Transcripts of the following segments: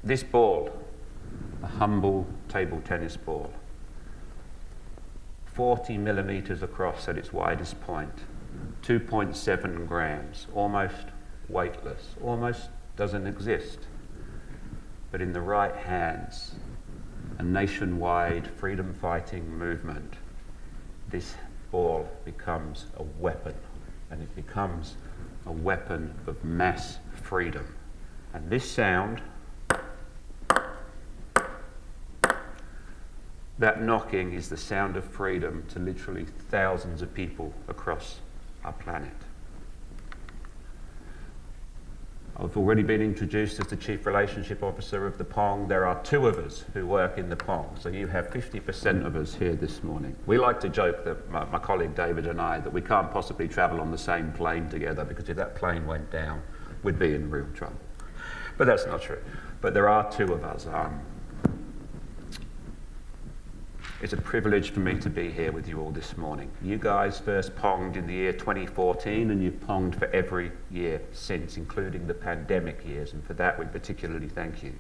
This ball, a humble table tennis ball, 40 millimeters across at its widest point, 2.7 grams, almost weightless, almost doesn't exist. But in the right hands, a nationwide freedom-fighting movement, this ball becomes a weapon, and it becomes a weapon of mass freedom. And this sound, that knocking, is the sound of freedom to literally thousands of people across our planet. I've already been introduced as the Chief Relationship Officer of the Pong. There are 2 of us who work in the Pong, so you have 50% of us here this morning. We like to joke, that my colleague David and I, that we can't possibly travel on the same plane together, because if that plane went down, we'd be in real trouble. But that's not true. But there are 2 of us. It's a privilege for me to be here with you all this morning. You guys first ponged in the year 2014, and you've ponged for every year since, including the pandemic years, and for that we particularly thank you.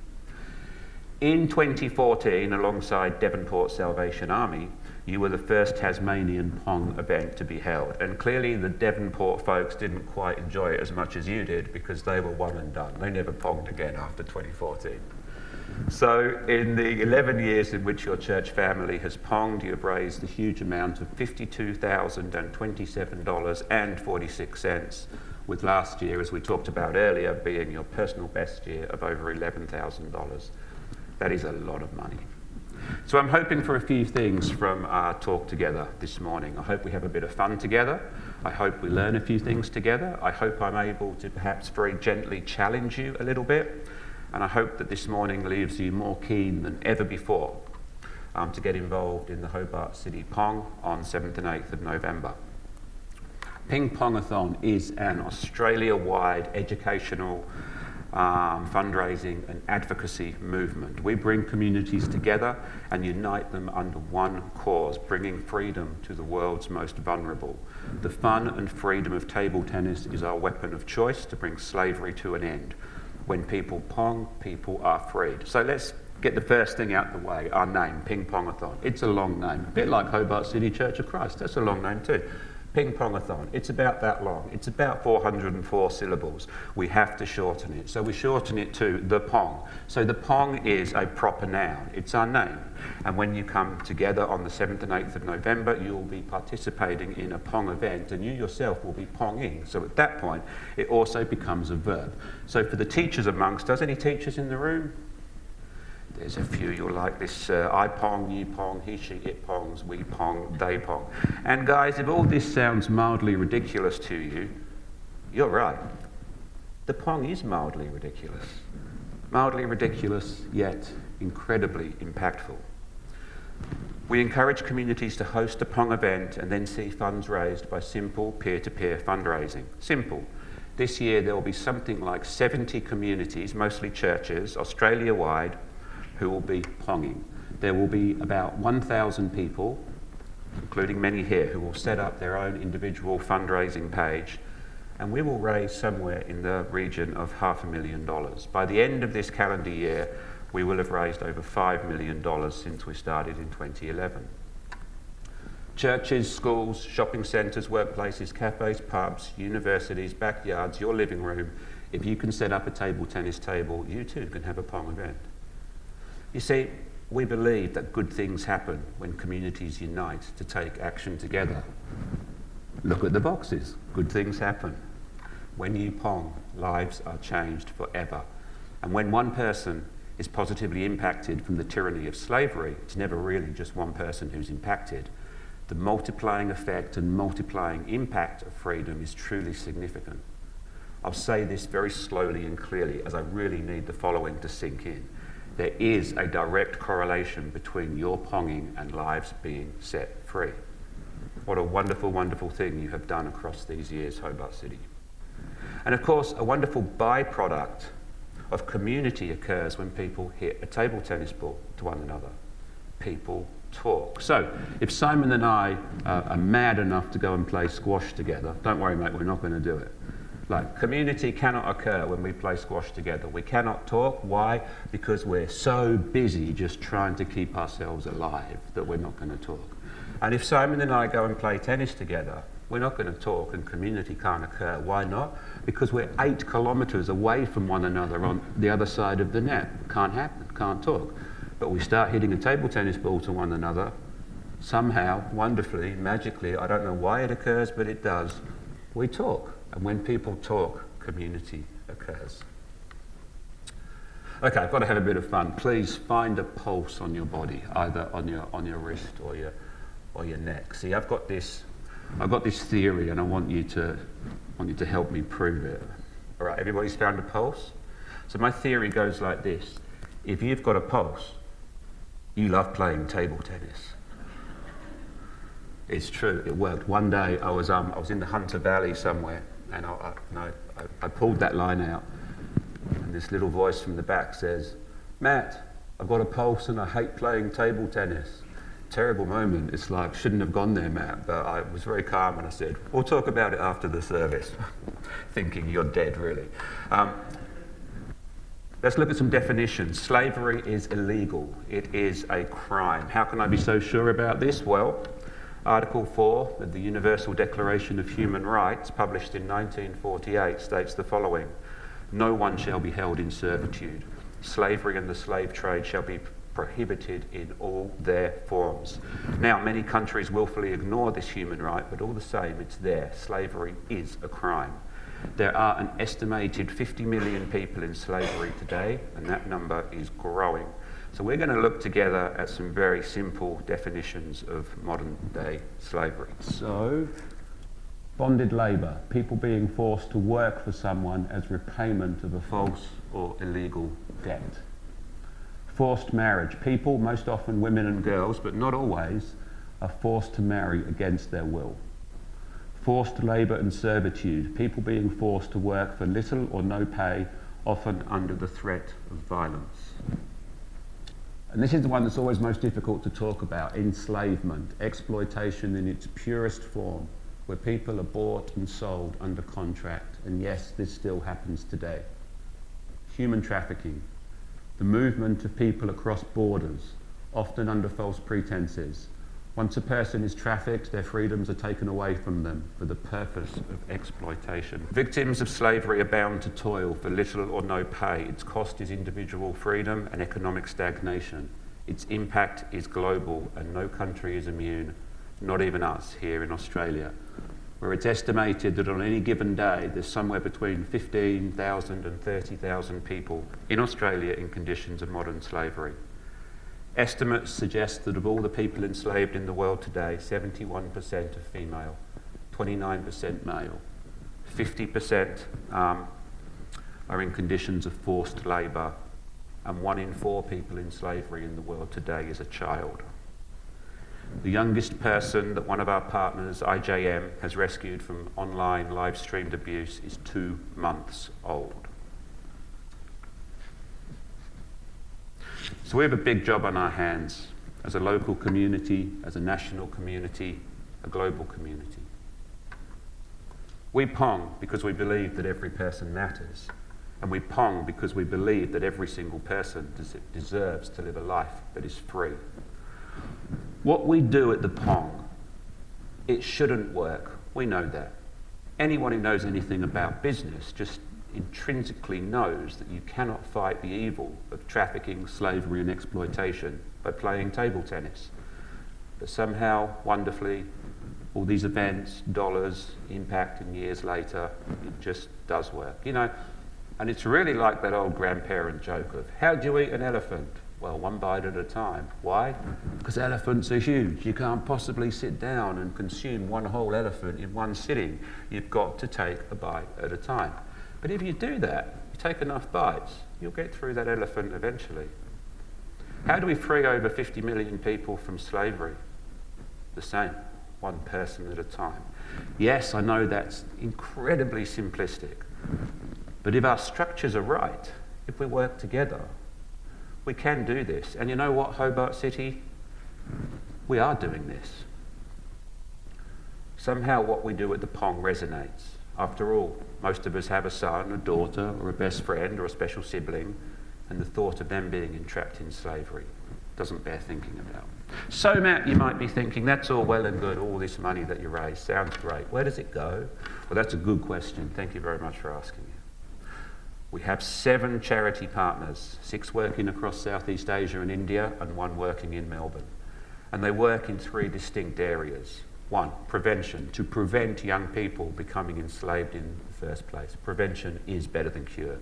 In 2014, alongside Devonport Salvation Army, you were the first Tasmanian Pong event to be held, and clearly the Devonport folks didn't quite enjoy it as much as you did, because they were one and done. They never ponged again after 2014. So in the 11 years in which your church family has ponged, you have raised a huge amount of $52,027.46, with last year, as we talked about earlier, being your personal best year of over $11,000. That is a lot of money. So I'm hoping for a few things from our talk together this morning. I hope we have a bit of fun together. I hope we learn a few things together. I hope I'm able to perhaps very gently challenge you a little bit. And I hope that this morning leaves you more keen than ever before to get involved in the Hobart City Pong on 7th and 8th of November. Ping-Pong-a-Thon is an Australia-wide educational fundraising and advocacy movement. We bring communities together and unite them under one cause, bringing freedom to the world's most vulnerable. The fun and freedom of table tennis is our weapon of choice to bring slavery to an end. When people pong, people are freed. So let's get the first thing out the way, our name, Ping-Pong-a-Thon. It's a long name, a bit like Hobart City Church of Christ. That's a long name too. Ping-Pong-a-Thon. It's about that long. It's about 404 syllables. We have to shorten it. So we shorten it to the Pong. So the Pong is a proper noun. It's our name. And when you come together on the 7th and 8th of November, you will be participating in a Pong event, and you yourself will be ponging. So at that point, it also becomes a verb. So for the teachers amongst us, any teachers in the room? There's a few. You'll like this. I pong, you pong, he, she, it pongs, we pong, they pong. And guys, if all this sounds mildly ridiculous to you, you're right. The Pong is mildly ridiculous. Mildly ridiculous, yet incredibly impactful. We encourage communities to host a Pong event and then see funds raised by simple peer-to-peer fundraising. Simple. This year there will be something like 70 communities, mostly churches, Australia-wide, who will be ponging. There will be about 1,000 people, including many here, who will set up their own individual fundraising page, and we will raise somewhere in the region of $500,000. By the end of this calendar year, we will have raised over $5 million since we started in 2011. Churches, schools, shopping centres, workplaces, cafes, pubs, universities, backyards, your living room, if you can set up a table tennis table, you too can have a Pong event. You see, we believe that good things happen when communities unite to take action together. Look at the boxes. Good things happen. When you pong, lives are changed forever. And when one person is positively impacted from the tyranny of slavery, it's never really just one person who's impacted. The multiplying effect and multiplying impact of freedom is truly significant. I'll say this very slowly and clearly, as I really need the following to sink in. There is a direct correlation between your ponging and lives being set free. What a wonderful, wonderful thing you have done across these years, Hobart City. And of course, a wonderful byproduct of community occurs when people hit a table tennis ball to one another. People talk. So, if Simon and I are mad enough to go and play squash together, don't worry mate, we're not going to do it. Like, community cannot occur when we play squash together. We cannot talk. Why? Because we're so busy just trying to keep ourselves alive that we're not going to talk. And if Simon and I go and play tennis together, we're not going to talk and community can't occur. Why not? Because we're 8 kilometres away from one another on the other side of the net. Can't happen, can't talk. But we start hitting a table tennis ball to one another, somehow, wonderfully, magically, I don't know why it occurs, but it does, we talk. And when people talk, community occurs. Okay, I've got to have a bit of fun. Please find a pulse on your body, either on your wrist or your neck. See, I've got this theory, and I want you to help me prove it. All right, everybody's found a pulse? So my theory goes like this. If you've got a pulse, you love playing table tennis. It's true, it worked. One day I was in the Hunter Valley somewhere, and I pulled that line out, and this little voice from the back says, "Matt, I've got a pulse and I hate playing table tennis." Terrible moment. It's like, shouldn't have gone there, Matt, but I was very calm and I said, "We'll talk about it after the service." Thinking you're dead, really. Let's look at some definitions. Slavery is illegal. It is a crime. How can I be so sure about this? Well, Article 4 of the Universal Declaration of Human Rights, published in 1948, states the following: "No one shall be held in servitude. Slavery and the slave trade shall be prohibited in all their forms." Now, many countries willfully ignore this human right, but all the same, it's there. Slavery is a crime. There are an estimated 50 million people in slavery today, and that number is growing. So we're going to look together at some very simple definitions of modern-day slavery. So, bonded labour, people being forced to work for someone as repayment of a false or illegal debt. Forced marriage, people, most often women and girls, but not always, are forced to marry against their will. Forced labour and servitude, people being forced to work for little or no pay, often under the threat of violence. And this is the one that's always most difficult to talk about: enslavement, exploitation in its purest form, where people are bought and sold under contract, and yes, this still happens today. Human trafficking, the movement of people across borders, often under false pretenses. Once a person is trafficked, their freedoms are taken away from them for the purpose of exploitation. Victims of slavery are bound to toil for little or no pay. Its cost is individual freedom and economic stagnation. Its impact is global, and no country is immune, not even us here in Australia, where it's estimated that on any given day there's somewhere between 15,000 and 30,000 people in Australia in conditions of modern slavery. Estimates suggest that of all the people enslaved in the world today, 71% are female, 29% male, 50% are in conditions of forced labour, and 1 in 4 people in slavery in the world today is a child. The youngest person that one of our partners, IJM, has rescued from online live-streamed abuse is 2 months old. So we have a big job on our hands as a local community, as a national community, a global community. We Pong because we believe that every person matters, and we Pong because we believe that every single person deserves to live a life that is free. What we do at the Pong, it shouldn't work. We know that. Anyone who knows anything about business just intrinsically knows that you cannot fight the evil of trafficking, slavery and exploitation by playing table tennis. But somehow, wonderfully, all these events, dollars, impact, and years later, it just does work. You know, and it's really like that old grandparent joke of, how do you eat an elephant? Well, 1 bite at a time. Why? Because elephants are huge. You can't possibly sit down and consume 1 whole elephant in 1 sitting. You've got to take a bite at a time. But if you do that, you take enough bites, you'll get through that elephant eventually. How do we free over 50 million people from slavery? The same, 1 person at a time. Yes, I know that's incredibly simplistic, but if our structures are right, if we work together, we can do this. And you know what, Hobart City? We are doing this. Somehow what we do at the Pong resonates. After all, most of us have a son, a daughter, or a best friend, or a special sibling, and the thought of them being entrapped in slavery doesn't bear thinking about. So, Matt, you might be thinking, that's all well and good, all this money that you raise sounds great. Where does it go? Well, that's a good question. Thank you very much for asking it. We have 7 charity partners, 6 working across Southeast Asia and India, and 1 working in Melbourne. And they work in 3 distinct areas. 1, prevention, to prevent young people becoming enslaved in the first place. Prevention is better than cure.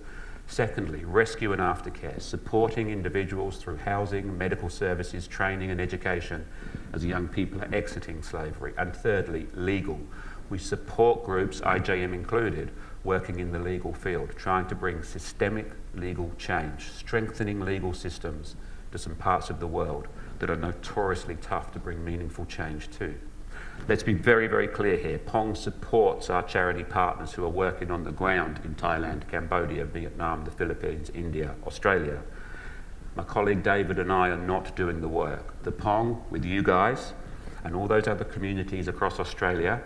Secondly, rescue and aftercare, supporting individuals through housing, medical services, training and education as young people are exiting slavery. And thirdly, legal. We support groups, IJM included, working in the legal field, trying to bring systemic legal change, strengthening legal systems to some parts of the world that are notoriously tough to bring meaningful change to. Let's be very, very clear here. Pong supports our charity partners who are working on the ground in Thailand, Cambodia, Vietnam, the Philippines, India, Australia. My colleague David and I are not doing the work. The Pong, with you guys and all those other communities across Australia,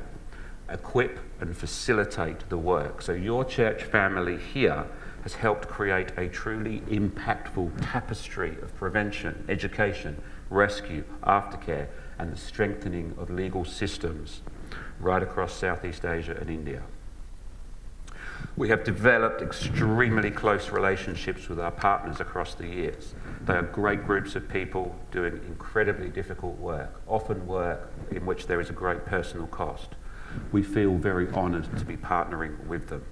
equip and facilitate the work. So your church family here has helped create a truly impactful tapestry of prevention, education, rescue, aftercare, and the strengthening of legal systems right across Southeast Asia and India. We have developed extremely close relationships with our partners across the years. They are great groups of people doing incredibly difficult work, often work in which there is a great personal cost. We feel very honoured to be partnering with them.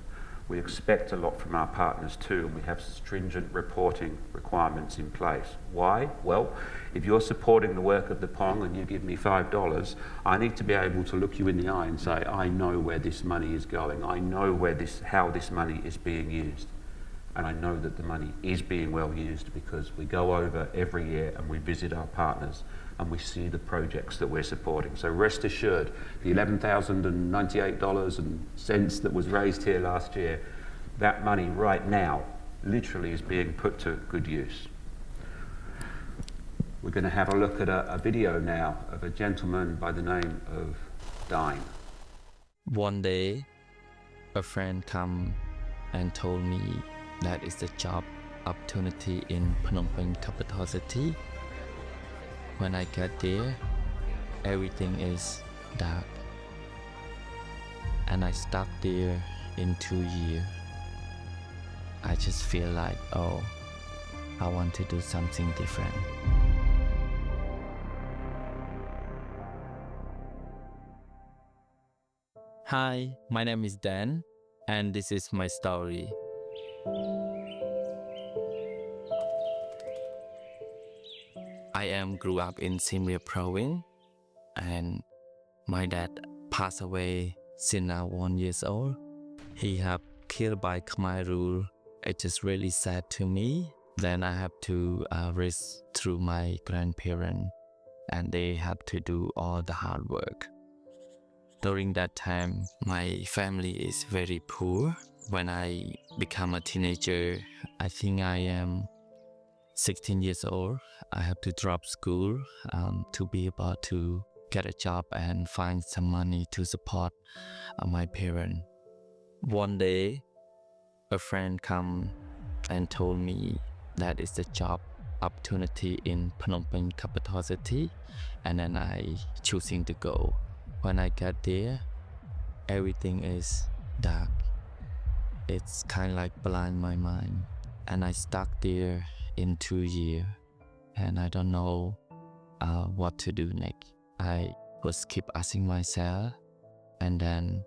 We expect a lot from our partners too, and we have stringent reporting requirements in place. Why? Well, if you're supporting the work of the Pong and you give me $5, I need to be able to look you in the eye and say, I know where this money is going. I know how this money is being used. And I know that the money is being well used because we go over every year and we visit our partners and we see the projects that we're supporting. So rest assured, the $11,098 that was raised here last year, that money right now literally is being put to good use. We're going to have a look at a video now of a gentleman by the name of Dine. One day, a friend came and told me that is the job opportunity in Phnom Penh capital city. When I get there, everything is dark. And I stuck there in 2 years. I just feel like, oh, I want to do something different. Hi, my name is Dan, and this is my story. I grew up in Siem Reap province, and my dad passed away since I was 1 year old. He have killed by Khmer rule. It is really sad to me. Then I have to raise through my grandparents, and they have to do all the hard work. During that time, my family is very poor. When I become a teenager, I think I am 16 years old. I have to drop school to be able to get a job and find some money to support my parents. One day, a friend came and told me that is the job opportunity in Phnom Penh capital city, and then I choosing to go. When I get there, everything is dark. It's kind of like blind my mind, and I stuck there in 2 years, and I don't know what to do next. I was keep asking myself, and then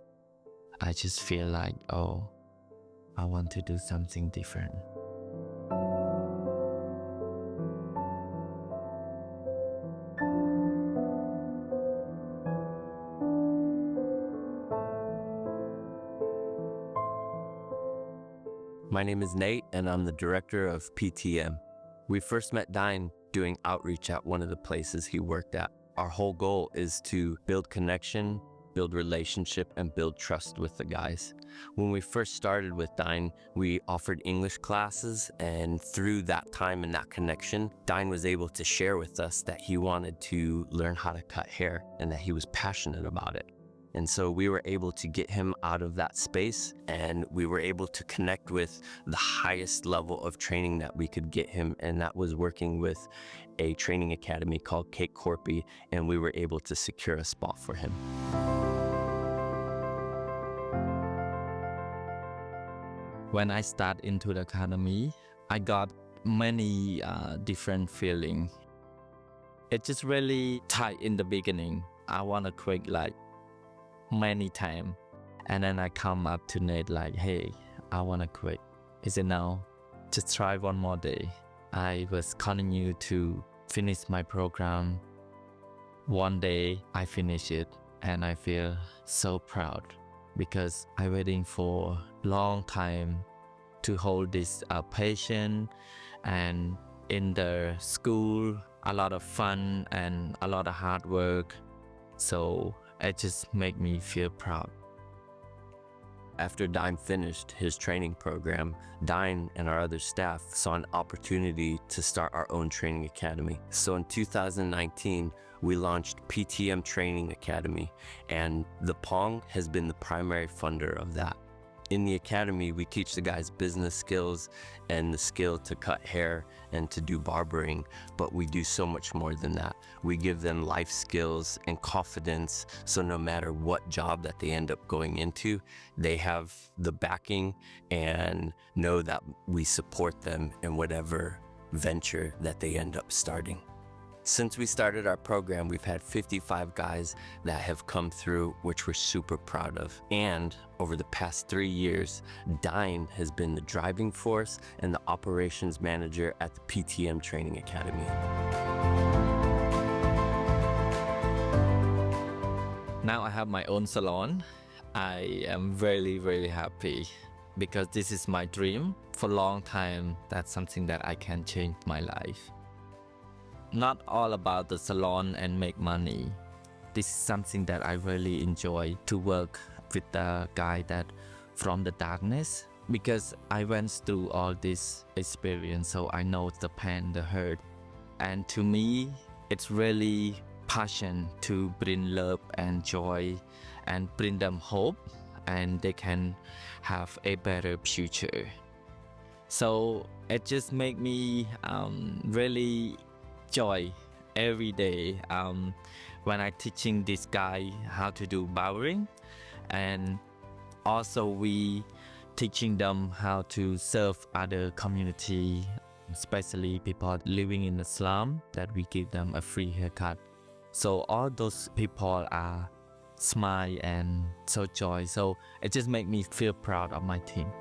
I just feel like, oh, I want to do something different. My name is Nate, and I'm the director of PTM. We first met Dine doing outreach at one of the places he worked at. Our whole goal is to build connection, build relationship, and build trust with the guys. When we first started with Dine, we offered English classes, and through that time and that connection, Dine was able to share with us that he wanted to learn how to cut hair and that he was passionate about it. And so we were able to get him out of that space, and we were able to connect with the highest level of training that we could get him. And that was working with a training academy called Kate Corpy, and we were able to secure a spot for him. When I start into the academy, I got many different feelings. It just really tight in the beginning. I want to quit like many times. And then I come up to Nate like, hey, I want to quit. He said, no, just try one more day. I was continue to finish my program. One day I finish it and I feel so proud because I waiting for long time to hold this patient, and in the school a lot of fun and a lot of hard work, so it just make me feel proud. After Dine finished his training program, Dine and our other staff saw an opportunity to start our own training academy. So in 2019, we launched PTM Training Academy, and the Pong has been the primary funder of that. In the academy, we teach the guys business skills and the skill to cut hair and to do barbering, but we do so much more than that. We give them life skills and confidence, so no matter what job that they end up going into, they have the backing and know that we support them in whatever venture that they end up starting. Since we started our program, we've had 55 guys that have come through, which we're super proud of. And over the past 3 years, Dine has been the driving force and the operations manager at the PTM Training Academy. Now I have my own salon. I am really, really happy because this is my dream. For a long time, that's something that I can change my life. Not all about the salon and make money. This is something that I really enjoy, to work with the guy that from the darkness, because I went through all this experience, so I know the pain, the hurt. And to me, it's really passion to bring love and joy and bring them hope, and they can have a better future. So it just make me really joy every day when I teaching this guy how to do barbering, and also we teaching them how to serve other community, especially people living in the slum, that we give them a free haircut. So all those people are smile and so joy, so it just make me feel proud of my team.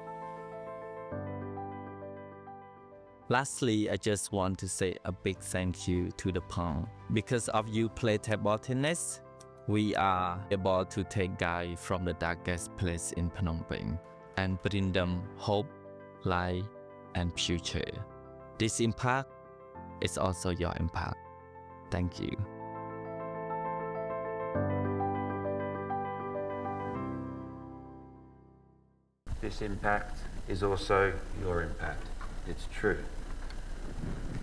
Lastly, I just want to say a big thank you to the Pong. Because of you play table tennis, we are able to take guys from the darkest place in Phnom Penh and bring them hope, light, and future. This impact is also your impact. Thank you. This impact is also your impact. It's true.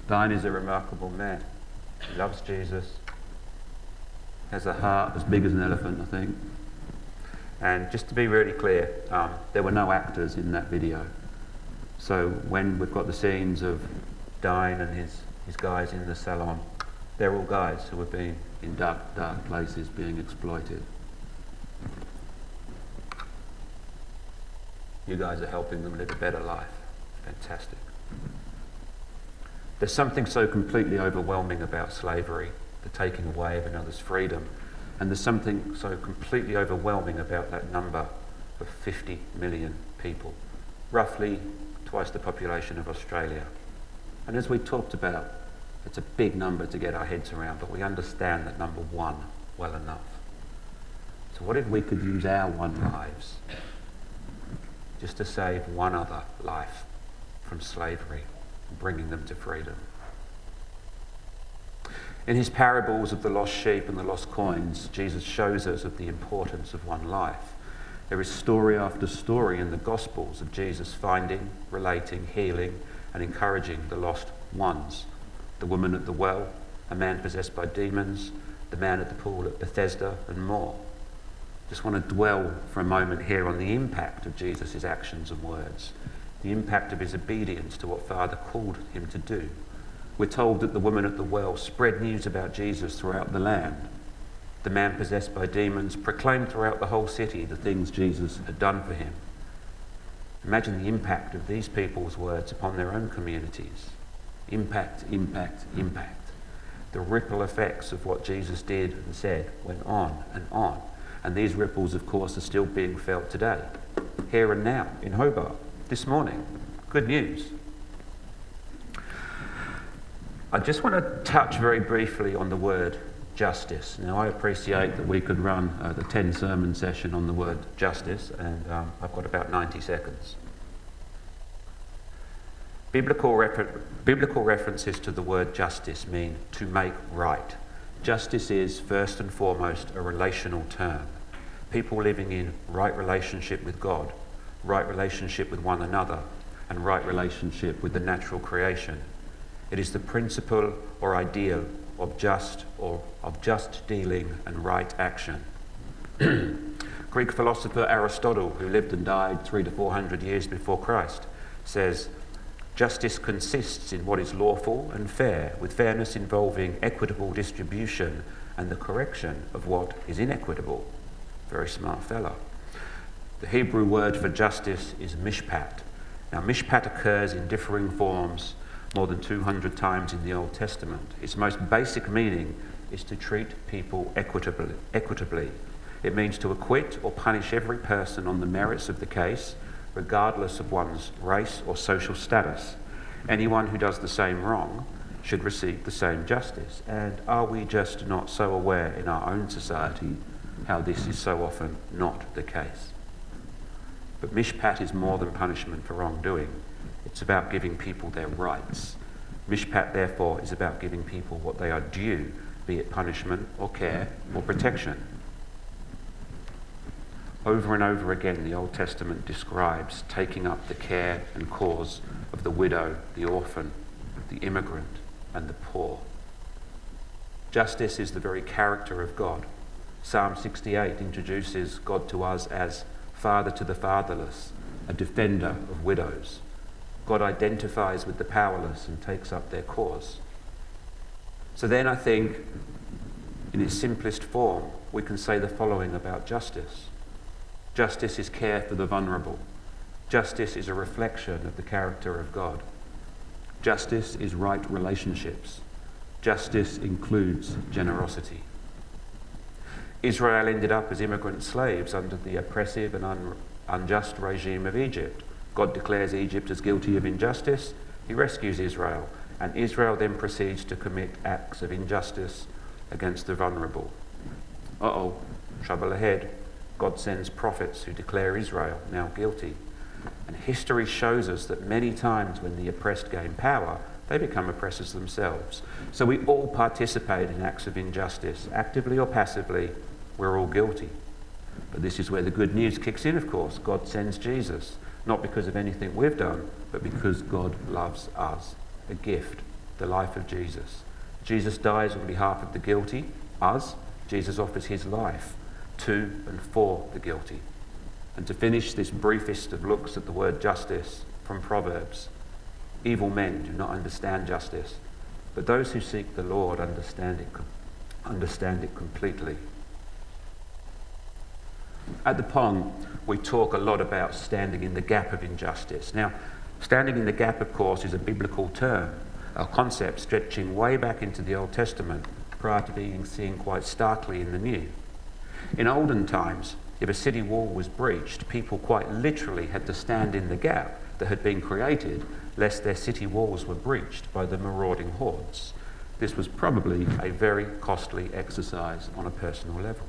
Dine is a remarkable man. He loves Jesus, has a heart as big as an elephant, I think. And just to be really clear, there were no actors in that video. So when we've got the scenes of Dine and his guys in the salon, they're all guys who have been in dark, dark places being exploited. You guys are helping them live a better life. Fantastic. There's something so completely overwhelming about slavery, the taking away of another's freedom, and there's something so completely overwhelming about that number of 50 million people, roughly twice the population of Australia. And as we talked about, it's a big number to get our heads around, but we understand that number one well enough. So what if we could use our one lives just to save one other life from slavery, bringing them to freedom? In his parables of the lost sheep and the lost coins, Jesus shows us of the importance of one life. There is story after story in the Gospels of Jesus finding, relating, healing, and encouraging the lost ones. The woman at the well, a man possessed by demons, the man at the pool at Bethesda, and more. Just want to dwell for a moment here on the impact of Jesus' actions and words, the impact of his obedience to what Father called him to do. We're told that the woman at the well spread news about Jesus throughout the land. The man possessed by demons proclaimed throughout the whole city the things Jesus had done for him. Imagine the impact of these people's words upon their own communities. Impact, impact, impact. The ripple effects of what Jesus did and said went on and on. And these ripples, of course, are still being felt today, here and now, in Hobart, this morning. Good news. I just want to touch very briefly on the word justice. Now, I appreciate that we could run the 10 sermon session on the word justice, and I've got about 90 seconds. Biblical references to the word justice mean to make right. Justice is, first and foremost, a relational term. People living in right relationship with God, right relationship with one another, and right relationship with the natural creation. It is the principle or ideal of just dealing and right action. Greek philosopher Aristotle, who lived and died 300 to 400 years before Christ, says, justice consists in what is lawful and fair, with fairness involving equitable distribution and the correction of what is inequitable. Very smart fella. The Hebrew word for justice is mishpat. Now, mishpat occurs in differing forms more than 200 times in the Old Testament. Its most basic meaning is to treat people equitably. It means to acquit or punish every person on the merits of the case, regardless of one's race or social status. Anyone who does the same wrong should receive the same justice. And are we just not so aware in our own society how this is so often not the case? But mishpat is more than punishment for wrongdoing. It's about giving people their rights. Mishpat, therefore, is about giving people what they are due, be it punishment or care or protection. Over and over again, the Old Testament describes taking up the care and cause of the widow, the orphan, the immigrant, and the poor. Justice is the very character of God. Psalm 68 introduces God to us as Father to the fatherless, a defender of widows. God identifies with the powerless and takes up their cause. So then I think, in its simplest form, we can say the following about justice. Justice is care for the vulnerable. Justice is a reflection of the character of God. Justice is right relationships. Justice includes generosity. Israel ended up as immigrant slaves under the oppressive and unjust regime of Egypt. God declares Egypt as guilty of injustice. He rescues Israel, and Israel then proceeds to commit acts of injustice against the vulnerable. Trouble ahead. God sends prophets who declare Israel now guilty. And history shows us that many times when the oppressed gain power, they become oppressors themselves. So we all participate in acts of injustice, actively or passively. We're all guilty. But this is where the good news kicks in, of course. God sends Jesus, not because of anything we've done, but because God loves us. A gift, the life of Jesus. Jesus dies on behalf of the guilty, us. Jesus offers his life to and for the guilty. And to finish this briefest of looks at the word justice from Proverbs, evil men do not understand justice, but those who seek the Lord understand it completely. At the Pong, we talk a lot about standing in the gap of injustice. Now, standing in the gap, of course, is a biblical term, a concept stretching way back into the Old Testament prior to being seen quite starkly in the New. In olden times, if a city wall was breached, people quite literally had to stand in the gap that had been created lest their city walls were breached by the marauding hordes. This was probably a very costly exercise on a personal level.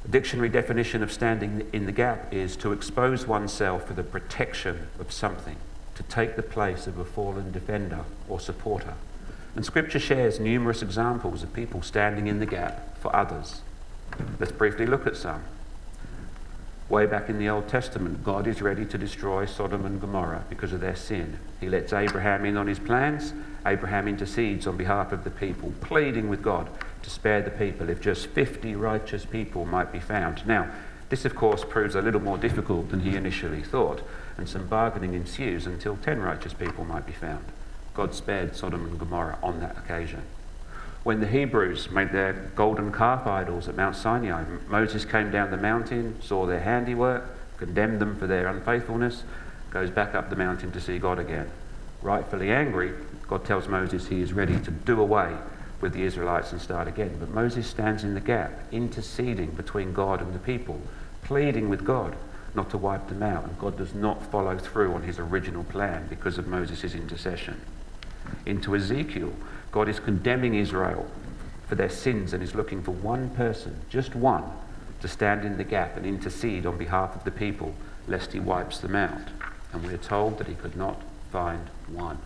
The dictionary definition of standing in the gap is to expose oneself for the protection of something, to take the place of a fallen defender or supporter. And Scripture shares numerous examples of people standing in the gap for others. Let's briefly look at some. Way back in the Old Testament, God is ready to destroy Sodom and Gomorrah because of their sin. He lets Abraham in on his plans. Abraham intercedes on behalf of the people, pleading with God to spare the people if just 50 righteous people might be found. Now, this of course proves a little more difficult than he initially thought, and some bargaining ensues until 10 righteous people might be found. God spared Sodom and Gomorrah on that occasion. When the Hebrews made their golden calf idols at Mount Sinai, Moses came down the mountain, saw their handiwork, condemned them for their unfaithfulness, goes back up the mountain to see God again. Rightfully angry, God tells Moses he is ready to do away with the Israelites and start again. But Moses stands in the gap, interceding between God and the people, pleading with God not to wipe them out. And God does not follow through on his original plan because of Moses' intercession. Into Ezekiel, God is condemning Israel for their sins and is looking for one person, just one, to stand in the gap and intercede on behalf of the people, lest he wipes them out. And we are told that he could not find one.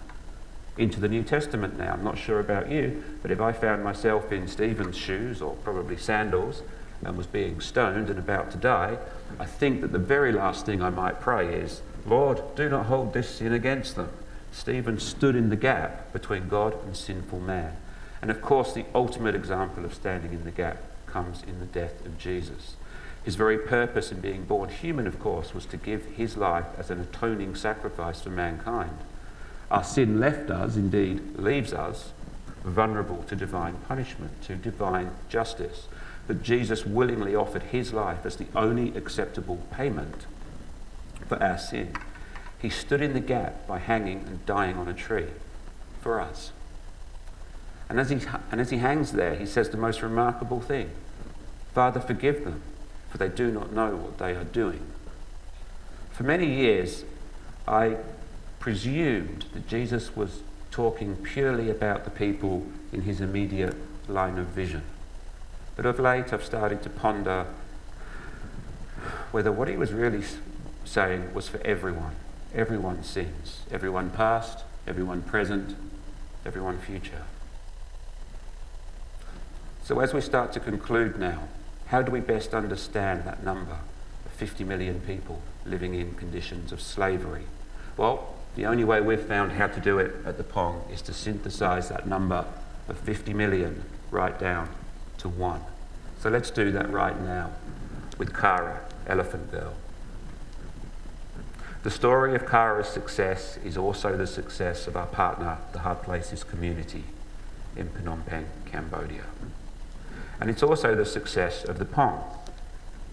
Into the New Testament now. I'm not sure about you, but if I found myself in Stephen's shoes, or probably sandals, and was being stoned and about to die, I think that the very last thing I might pray is, Lord, do not hold this sin against them. Stephen stood in the gap between God and sinful man. And of course, the ultimate example of standing in the gap comes in the death of Jesus. His very purpose in being born human, of course, was to give his life as an atoning sacrifice for mankind. Our sin left us, indeed leaves us, vulnerable to divine punishment, to divine justice. But Jesus willingly offered his life as the only acceptable payment for our sin. He stood in the gap by hanging and dying on a tree for us. And as he hangs there, he says the most remarkable thing: Father, forgive them, for they do not know what they are doing. For many years, I presumed that Jesus was talking purely about the people in his immediate line of vision. But of late, I've started to ponder whether what he was really saying was for everyone. Everyone sins. Everyone past, everyone present, everyone future. So as we start to conclude now, how do we best understand that number of 50 million people living in conditions of slavery? Well, the only way we've found how to do it at the Pong is to synthesize that number of 50 million right down to one. So let's do that right now with Kara, Elephant Girl. The story of Kara's success is also the success of our partner, the Hard Places community in Phnom Penh, Cambodia. And it's also the success of the Pong.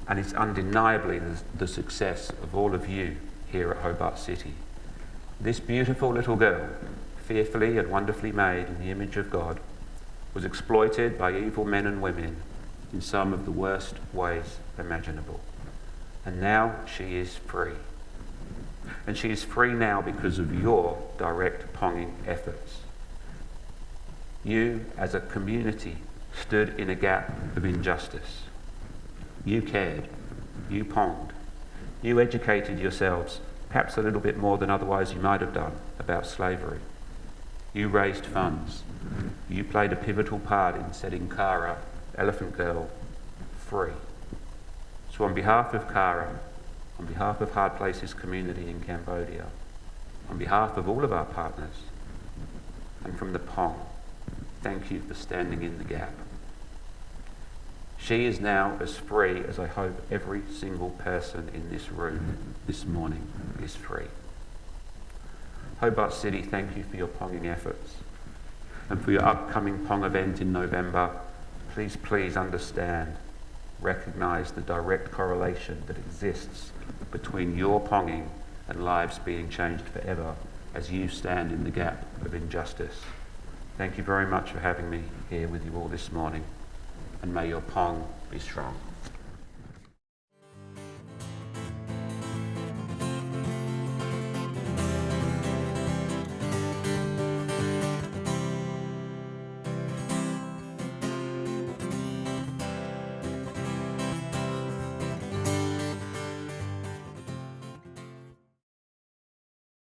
And it's undeniably the success of all of you here at Hobart City. This beautiful little girl, fearfully and wonderfully made in the image of God, was exploited by evil men and women in some of the worst ways imaginable. And now she is free. And she is free now because of your direct ponging efforts. You, as a community, stood in a gap of injustice. You cared. You ponged. You educated yourselves, perhaps a little bit more than otherwise you might have done, about slavery. You raised funds. You played a pivotal part in setting Kara, Elephant Girl, free. So on behalf of Kara, on behalf of Hard Places community in Cambodia, on behalf of all of our partners, and from the Pong, thank you for standing in the gap. She is now as free as I hope every single person in this room this morning is free. Hobart City, thank you for your ponging efforts. And for your upcoming Pong event in November, please understand, recognise the direct correlation that exists between your ponging and lives being changed forever as you stand in the gap of injustice. Thank you very much for having me here with you all this morning, and may your Pong be strong.